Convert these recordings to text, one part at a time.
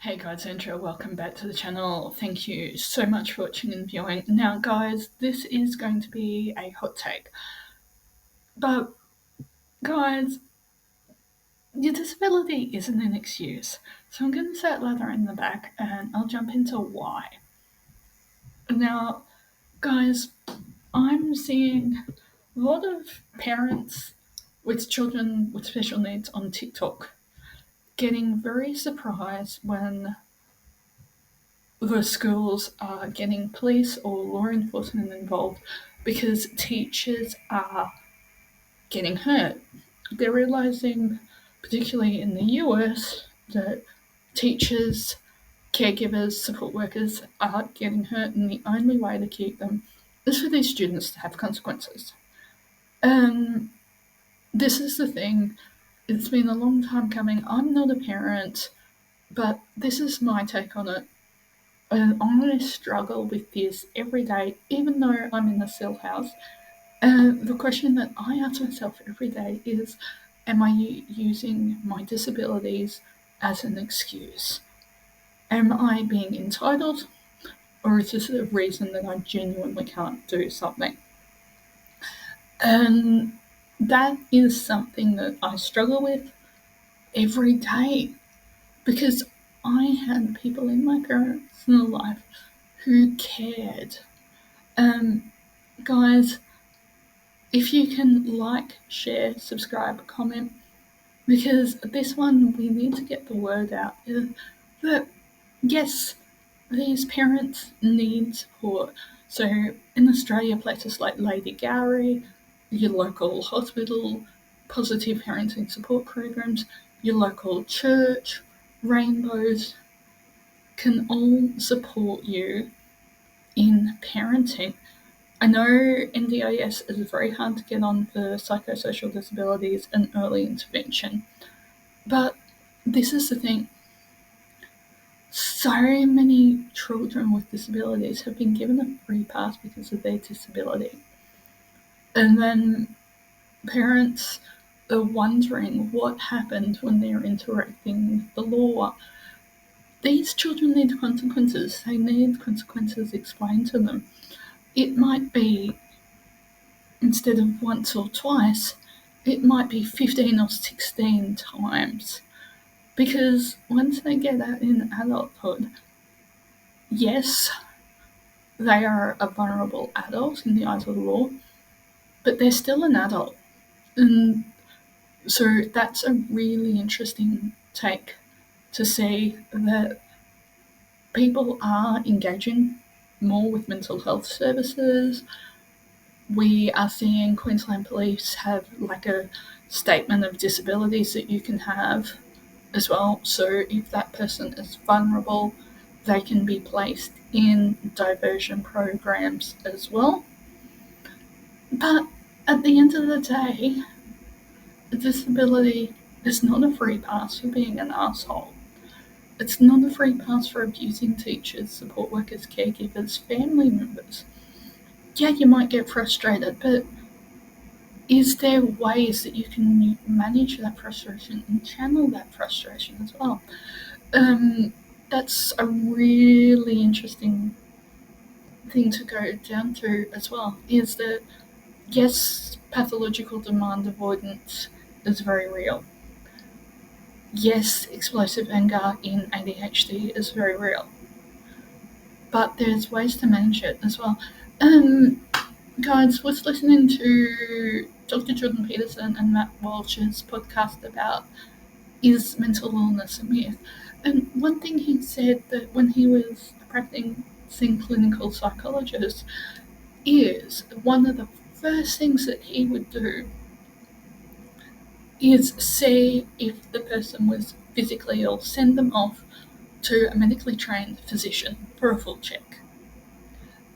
Hey guys, Andrea, welcome back to the channel. Thank you so much for watching and viewing. Now guys, this is going to be a hot take. But guys, your disability isn't an excuse. So I'm going to say it louder in the back and I'll jump into why. Now, guys, I'm seeing a lot of parents with children with special needs on TikTok getting very surprised when the schools are getting police or law enforcement involved because teachers are getting hurt. They're realizing, particularly in the US, that teachers, caregivers, support workers are getting hurt, and the only way to keep them is for these students to have consequences. And this is the thing, it's been a long time coming. I'm not a parent, but this is my take on it. And I struggle with this every day, even though I'm in a cell house. And the question that I ask myself every day is, am I using my disabilities as an excuse? Am I being entitled, or is this a reason that I genuinely can't do something? And that is something that I struggle with every day because I had people in my parents' life who cared. Guys, if you can like, share, subscribe, comment, because this one we need to get the word out that yes, these parents need support. So in Australia, places like Lady Gowrie, your local hospital, positive parenting support programs, your local church, rainbows can all support you in parenting. I know NDIS is very hard to get on for psychosocial disabilities and early intervention, but this is the thing. So many children with disabilities have been given a free pass because of their disability. And then parents are wondering what happened when they're interacting with the law. These children need consequences. They need consequences explained to them. It might be, instead of once or twice, it might be 15 or 16 times. Because once they get out in adulthood, yes, they are a vulnerable adult in the eyes of the law, but they're still an adult. And so that's a really interesting take to see that people are engaging more with mental health services. We are seeing Queensland Police have like a statement of disabilities that you can have as well. So if that person is vulnerable, they can be placed in diversion programs as well. But at the end of the day, a disability is not a free pass for being an asshole. It's not a free pass for abusing teachers, support workers, caregivers, family members. Yeah, you might get frustrated, but is there ways that you can manage that frustration and channel that frustration as well? That's a really interesting thing to go down through as well, is that yes, pathological demand avoidance is very real. Yes, explosive anger in ADHD is very real. But there's ways to manage it as well. Guys, was listening to Dr. Jordan Peterson and Matt Walsh's podcast about is mental illness a myth? And one thing he said that when he was practicing clinical psychologist is one of the first things that he would do is see if the person was physically ill, send them off to a medically trained physician for a full check.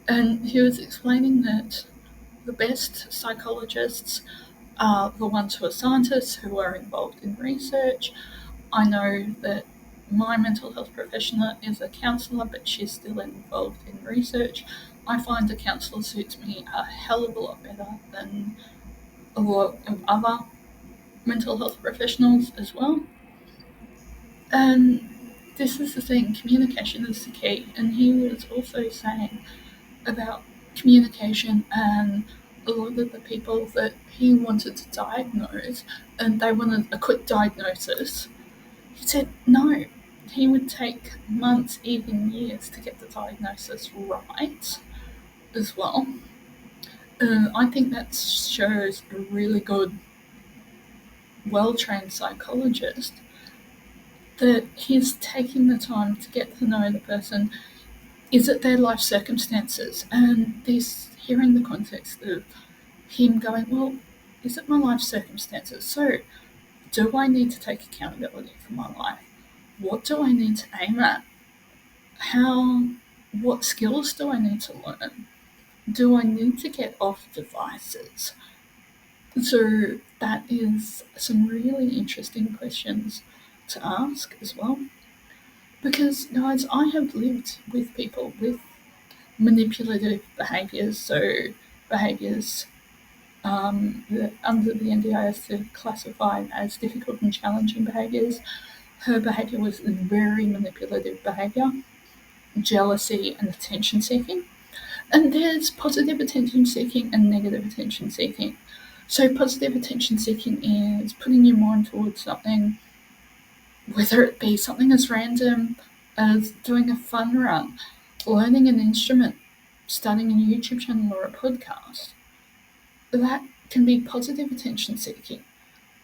And he was explaining that the best psychologists are the ones who are scientists, who are involved in research. I know that my mental health professional is a counsellor, but she's still involved in research. I find a counsellor suits me a hell of a lot better than a lot of other mental health professionals as well. And this is the thing, communication is the key. And he was also saying about communication and a lot of the people that he wanted to diagnose and they wanted a quick diagnosis. He said no, he would take months, even years to get the diagnosis right as well. I think that shows a really good, well trained psychologist that he's taking the time to get to know the person. Is it their life circumstances? And this, hearing the context of him going, well, is it my life circumstances? So, do I need to take accountability for my life? What do I need to aim at? What skills do I need to learn? Do I need to get off devices? So that is some really interesting questions to ask as well. Because, guys, I have lived with people with manipulative behaviours, so behaviours that under the NDIS are classified as difficult and challenging behaviours. Her behaviour was very manipulative behaviour, jealousy and attention seeking. And there's positive attention seeking and negative attention seeking. So positive attention seeking is putting your mind towards something, whether it be something as random as doing a fun run, learning an instrument, starting a YouTube channel or a podcast. That can be positive attention seeking.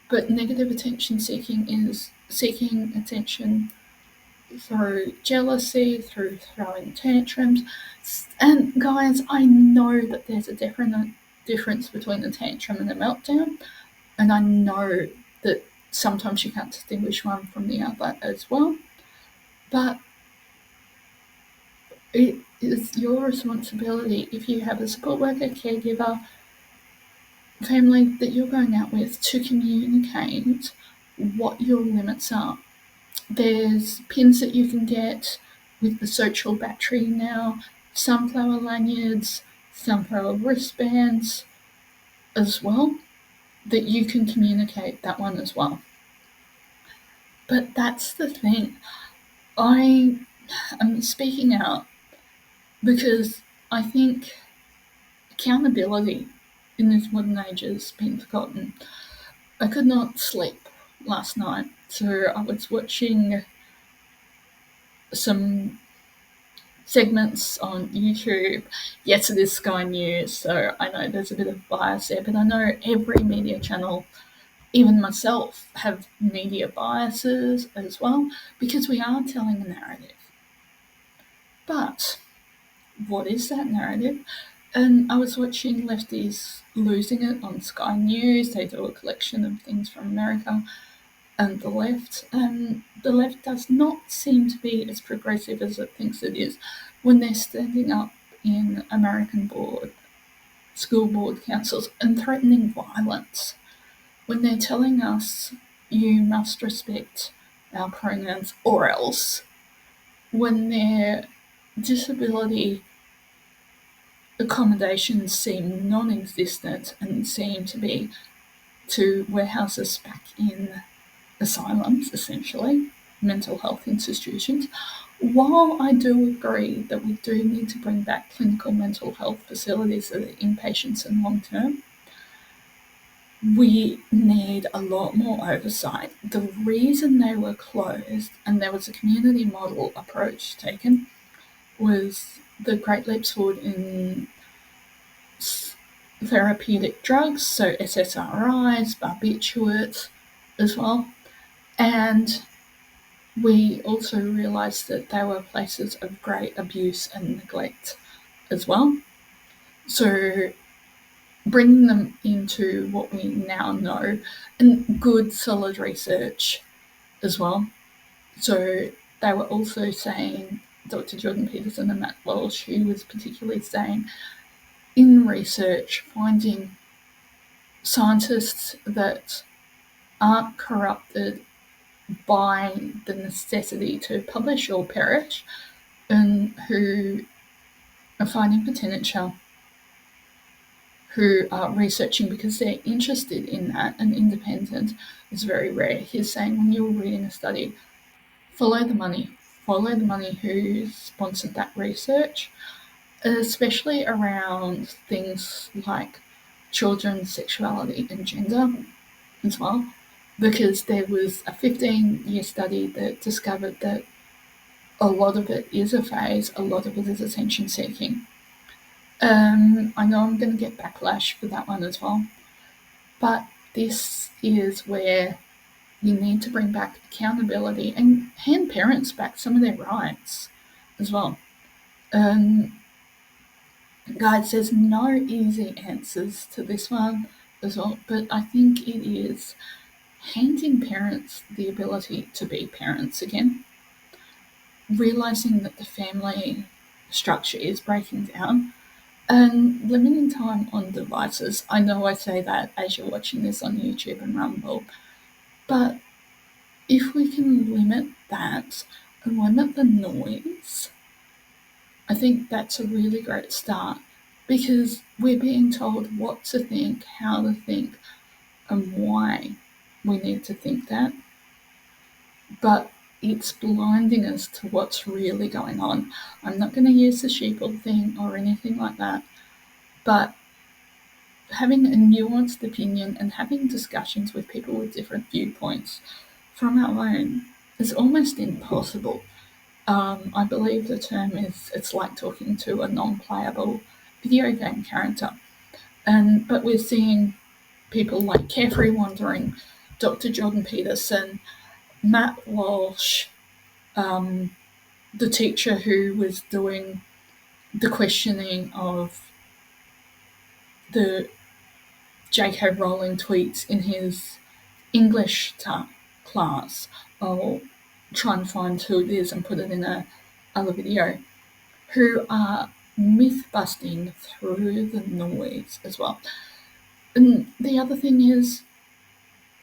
But negative attention seeking is seeking attention through jealousy, through throwing tantrums. And guys, I know that there's a difference between a tantrum and a meltdown, and I know that sometimes you can't distinguish one from the other as well. But it is your responsibility, if you have a support worker, caregiver, family that you're going out with, to communicate what your limits are. There's pins that you can get with the social battery now, sunflower lanyards, sunflower wristbands as well, that you can communicate that one as well. But that's the thing. I am speaking out because I think accountability in this modern age has been forgotten. I could not sleep last night, so I was watching some segments on YouTube. Yes, it is Sky News, so I know there's a bit of bias there, but I know every media channel, even myself, have media biases as well, because we are telling a narrative. But what is that narrative? And I was watching Lefties Losing It on Sky News. They do a collection of things from America and the left. And the left does not seem to be as progressive as it thinks it is when they're standing up in American school board councils and threatening violence. When they're telling us, you must respect our pronouns or else. When their disability accommodations seem non-existent and seem to be to warehouse us back in asylums, essentially, mental health institutions. While I do agree that we do need to bring back clinical mental health facilities that are inpatients and long-term, we need a lot more oversight. The reason they were closed, and there was a community model approach taken, was the great leaps forward in therapeutic drugs, so SSRIs, barbiturates as well. And we also realised that they were places of great abuse and neglect as well. So bringing them into what we now know, and good solid research as well. So they were also saying, Dr. Jordan Peterson and Matt Walsh, who was particularly saying, in research, finding scientists that aren't corrupted by the necessity to publish or perish, and who are finding potential, who are researching because they're interested in that and independent, is very rare. He's saying when you're reading a study, follow the money. follow the money who sponsored that research, especially around things like children's sexuality and gender as well, because there was a 15-year study that discovered that a lot of it is a phase, a lot of it is attention seeking. I know I'm going to get backlash for that one as well, but this is where you need to bring back accountability and hand parents back some of their rights as well. Guys, there's no easy answers to this one as well, but I think it is handing parents the ability to be parents again, realizing that the family structure is breaking down, and limiting time on devices. I know I say that as you're watching this on YouTube and Rumble, but if we can limit that and limit the noise, I think that's a really great start, because we're being told what to think, how to think, and why we need to think that, but it's blinding us to what's really going on. I'm not going to use the sheeple thing or anything like that, but having a nuanced opinion and having discussions with people with different viewpoints from our own is almost impossible. I believe the term is it's like talking to a non-playable video game character. But we're seeing people like Carefree Wandering, Dr. Jordan Peterson, Matt Walsh, the teacher who was doing the questioning of the J.K. Rowling tweets in his English class. I'll try and find who it is and put it in a other video, who are myth busting through the noise as well. And the other thing is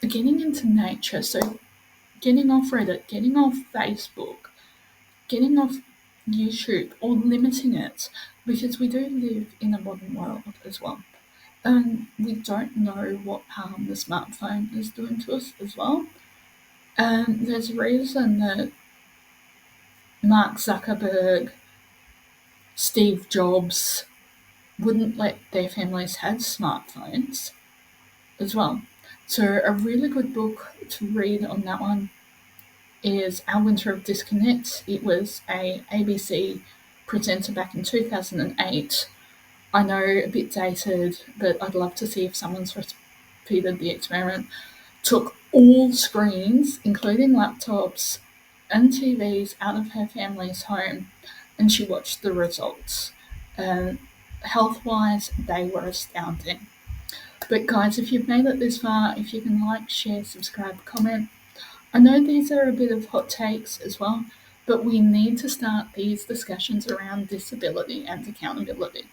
getting into nature. So getting off Reddit, getting off Facebook, getting off YouTube, or limiting it, because we do live in a modern world as well. And we don't know what harm the smartphone is doing to us as well. And there's a reason that Mark Zuckerberg, Steve Jobs wouldn't let their families have smartphones as well. So a really good book to read on that one is Our Winter of Disconnect. It was a ABC presenter back in 2008. I know a bit dated, but I'd love to see if someone's repeated the experiment. Took all screens, including laptops and TVs, out of her family's home, and she watched the results. Health-wise, they were astounding. But guys, if you've made it this far, if you can like, share, subscribe, comment. I know these are a bit of hot takes as well, but we need to start these discussions around disability and accountability.